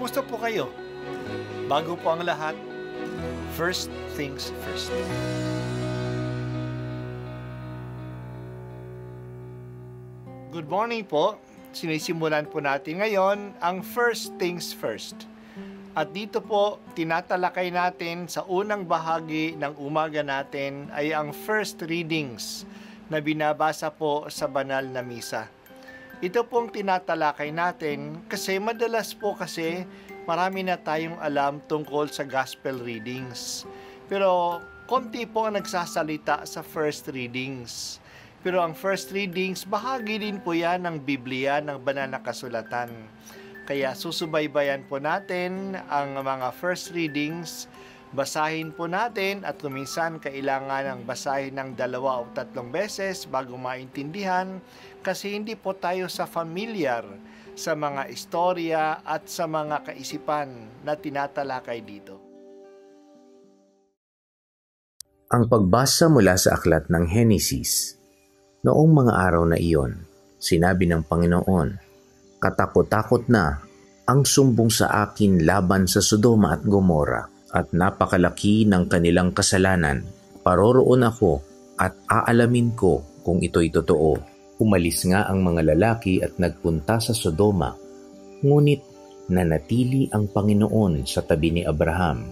Kumusta po kayo? Bago po ang lahat, first things first. Good morning po. Sinisimulan po natin ngayon ang first things first. At dito po, tinatalakay natin sa unang bahagi ng umaga natin ay ang first readings na binabasa po sa banal na misa. Ito pong tinatalakay natin kasi madalas po marami na tayong alam tungkol sa gospel readings. Pero konti po ang nagsasalita sa first readings. Pero ang first readings, bahagi din po yan ng Biblia, ng banal na kasulatan. Kaya susubaybayan po natin ang mga first readings, basahin po natin at kuminsan kailangan ng basahin ng 2 o 3 beses bago maintindihan kasi hindi po tayo familiar sa mga istorya at sa mga kaisipan na tinatalakay dito. Ang pagbasa mula sa aklat ng Henesis. Noong mga araw na iyon, sinabi ng Panginoon, "Katakot-takot na ang sumbong sa akin laban sa Sodoma at Gomora, at napakalaki ng kanilang kasalanan. Paroroon ako at aalamin ko kung ito'y totoo." Umalis nga ang mga lalaki at nagpunta sa Sodoma, ngunit nanatili ang Panginoon sa tabi ni Abraham.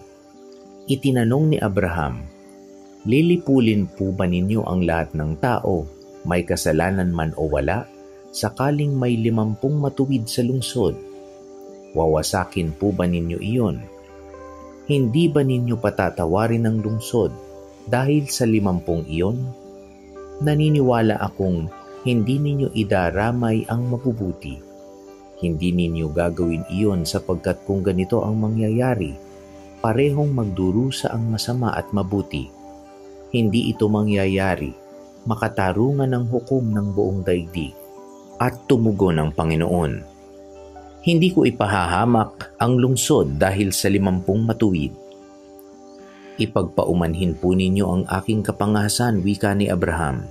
Itinanong ni Abraham, "Lilipulin po ba ninyo ang lahat ng tao, may kasalanan man o wala, sakaling may 50 matuwid sa lungsod? Wawasakin po ba ninyo iyon? Hindi ba ninyo patatawarin ang lungsod dahil sa 50 iyon? Naniniwala akong hindi ninyo idaramay ang mabubuti. Hindi ninyo gagawin iyon sapagkat kung ganito ang mangyayari, parehong magdurusa ang masama at mabuti. Hindi ito mangyayari, makatarungan ng hukom ng buong daigdig." At tumugon ang Panginoon, "Hindi ko ipahahamak ang lungsod dahil sa 50 matuwid. Ipagpaumanhin po ninyo ang aking kapangasan," wika ni Abraham.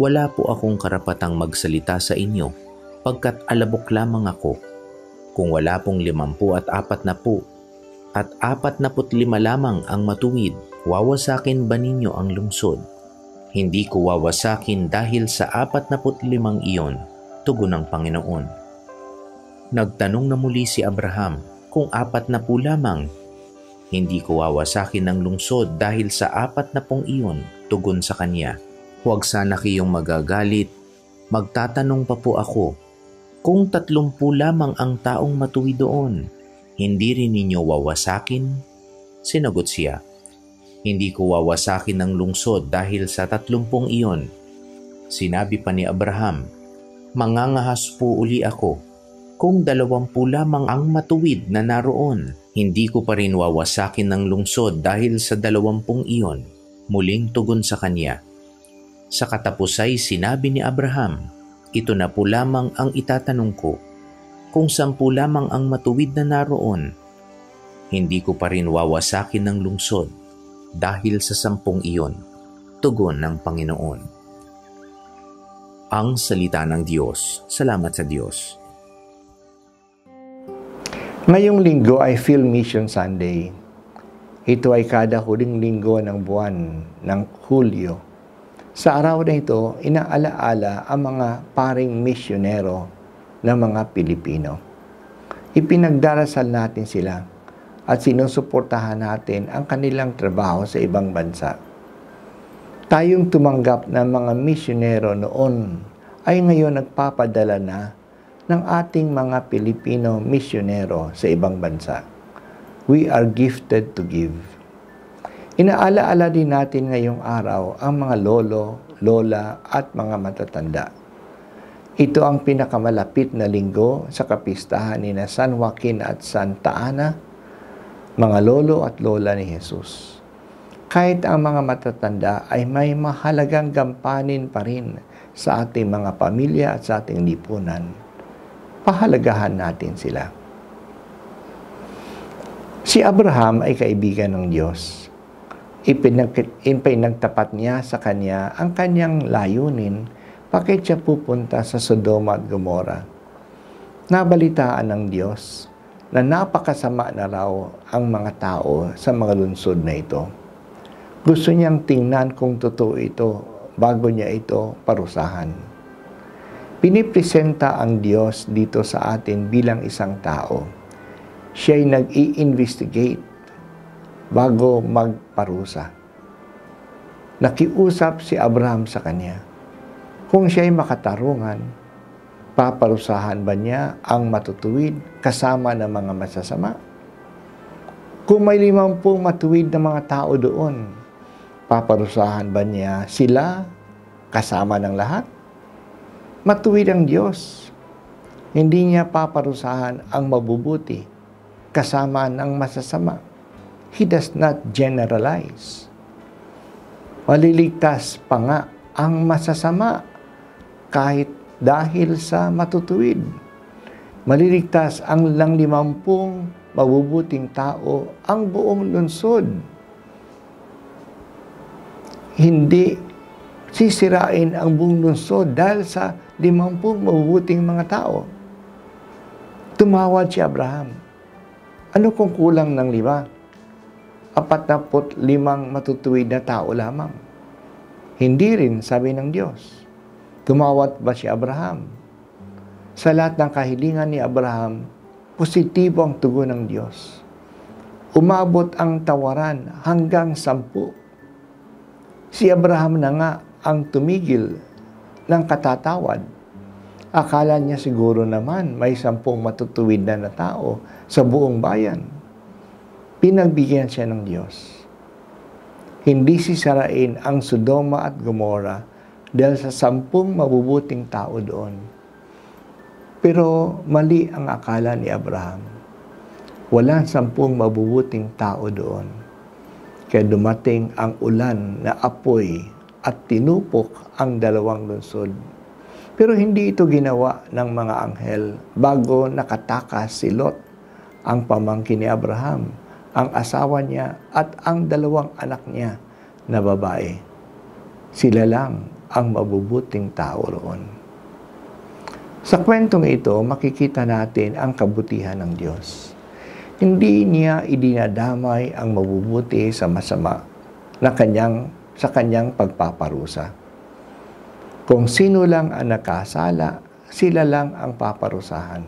"Wala po akong karapatang magsalita sa inyo, pagkat alabok lamang ako. Kung wala pong 50 at 40 at 45 lamang ang matuwid, wawasakin ba ninyo ang lungsod?" "Hindi ko wawasakin dahil sa 45 iyon," tugon ng Panginoon. Nagtanong na muli si Abraham, "Kung 40 lamang?" "Hindi ko wawasakin ng lungsod dahil sa 40 iyon," tugon sa kanya. "Huwag sana kayong magagalit. Magtatanong pa po ako, kung 30 lamang ang taong matuwid doon, hindi rin ninyo wawasakin?" Sinagot siya, "Hindi ko wawasakin ng lungsod dahil sa 30 iyon." Sinabi pa ni Abraham, "Mangangahas po uli ako. Kung 20 lamang ang matuwid na naroon, hindi ko pa rin wawasakin ng lungsod dahil sa 20 iyon." Muling tugon sa kanya. Sa katapusay sinabi ni Abraham, "Ito na po lamang ang itatanong ko. Kung 10 lamang ang matuwid na naroon, hindi ko pa rin wawasakin ng lungsod dahil sa 10 iyon," tugon ng Panginoon. Ang salita ng Diyos. Salamat sa Diyos. Ngayong linggo ay Field Mission Sunday. Ito ay kada huling linggo ng buwan ng Hulyo. Sa araw na ito, inaalaala ang mga paring misyonero ng mga Pilipino. Ipinagdarasal natin sila at sinusuportahan natin ang kanilang trabaho sa ibang bansa. Tayong tumanggap ng mga misyonero noon ay ngayon nagpapadala na ng ating mga Pilipino misyonero sa ibang bansa. We are gifted to give. Inaalaala din natin ngayong araw ang mga lolo, lola at mga matatanda. Ito ang pinakamalapit na linggo sa kapistahan ni San Joaquin at Santa Ana, mga lolo at lola ni Jesus. Kahit ang mga matatanda ay may mahalagang gampanin pa rin sa ating mga pamilya at sa ating lipunan, pahalagahan natin sila. Si Abraham ay kaibigan ng Diyos. Ipinagtapat niya sa kanya ang kanyang layunin bakit siya pupunta sa Sodoma at Gomora. Nabalitaan ng Diyos na napakasama na raw ang mga tao sa mga lungsod na ito. Gusto niyang tingnan kung totoo ito bago niya ito parusahan. Pinipresenta ang Diyos dito sa atin bilang isang tao. Siya'y nag-i-investigate bago magparusa. Nakiusap si Abraham sa kanya. Kung siya'y makatarungan, paparusahan ba niya ang matutuwid kasama ng mga masasama? Kung may 50 matuwid na mga tao doon, paparusahan ba niya sila kasama ng lahat? Matuwid ang Diyos. Hindi niya paparusahan ang mabubuti kasama ng masasama. He does not generalize. Maliligtas pa nga ang masasama kahit dahil sa matutuwid. Maliligtas ang lang 50 mabubuting tao ang buong lungsod. Hindi sisirain ang buong lungsod dahil sa 50 mabubuting mga tao. Tumawad si Abraham. Ano kung kulang ng 5? 45 matutuwid na tao lamang. Hindi rin, sabi ng Diyos. Tumawad ba si Abraham? Sa lahat ng kahilingan ni Abraham, positibo ang tugon ng Diyos. Umabot ang tawaran hanggang 10. Si Abraham na nga ang tumigil ng katatawad. Akala niya siguro naman may 10 matutuwid na tao sa buong bayan. Pinagbigyan siya ng Diyos. Hindi sisirain ang Sodoma at Gomora dahil sa 10 mabubuting tao doon. Pero mali ang akala ni Abraham. Walang 10 mabubuting tao doon. Kaya dumating ang ulan na apoy at tinupok ang 2 lungsod. Pero hindi ito ginawa ng mga anghel bago nakatakas si Lot, ang pamangkin ni Abraham, ang asawa niya at ang 2 anak niya na babae. Sila lang ang mabubuting tao roon. Sa kwentong ito, makikita natin ang kabutihan ng Diyos. Hindi niya idinadamay ang mabubuti sa masama na sa kanyang pagpaparusa. Kung sino lang ang nakasala, sila lang ang paparusahan.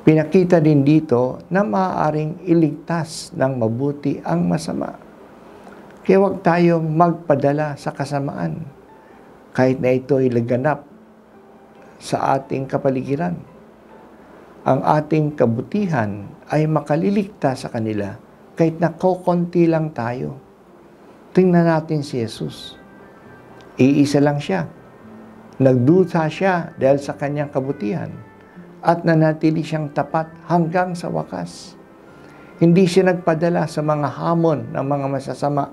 Pinakita din dito na maaaring iligtas ng mabuti ang masama. Kaya huwag tayong magpadala sa kasamaan, kahit na ito'y laganap sa ating kapaligiran. Ang ating kabutihan ay makaliligtas sa kanila, kahit na kokonti lang tayo. Tingnan natin si Jesus. Iisa lang siya. Nagdusa siya dahil sa kanyang kabutihan. At nanatili siyang tapat hanggang sa wakas. Hindi siya nagpadala sa mga hamon ng mga masasama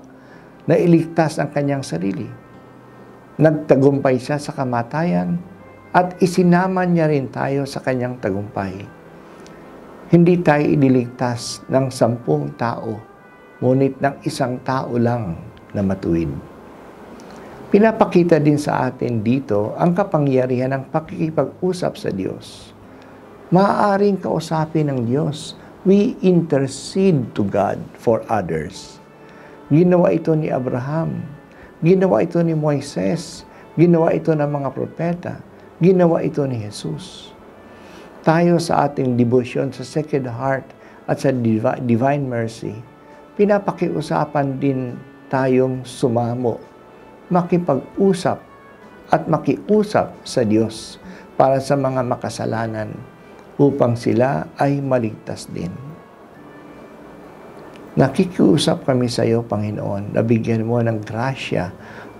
na iligtas ang kanyang sarili. Nagtagumpay siya sa kamatayan at isinama niya rin tayo sa kanyang tagumpay. Hindi tayo iniligtas ng 10 tao, ngunit ng 1 tao lang na matuwid. Pinapakita din sa atin dito ang kapangyarihan ng pakikipag-usap sa Diyos. Maaaring kausapin ng Diyos. We intercede to God for others. Ginawa ito ni Abraham. Ginawa ito ni Moises. Ginawa ito ng mga propeta. Ginawa ito ni Jesus. Tayo sa ating devotion sa Sacred Heart at sa Divine Mercy, pinapakiusapan din tayong sumamo, makipag-usap at makiusap sa Diyos para sa mga makasalanan, upang sila ay maligtas din. Nakikiusap kami sa iyo, Panginoon, na bigyan mo ng grasya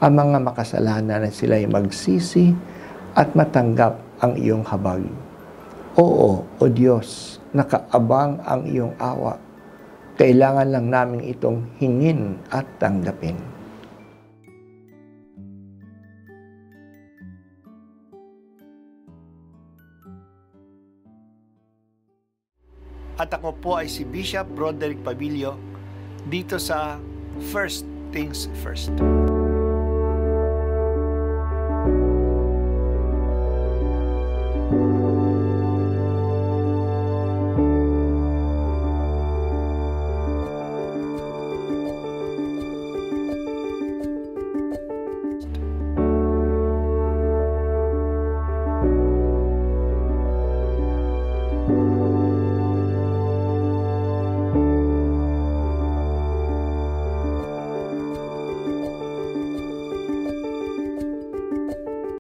ang mga makasalanan na sila ay magsisi at matanggap ang iyong habag. Oo, O Diyos, nakaabang ang iyong awa. Kailangan lang namin itong hingin at tanggapin. At ako po ay si Bishop Broderick Pabilio dito sa First Things First.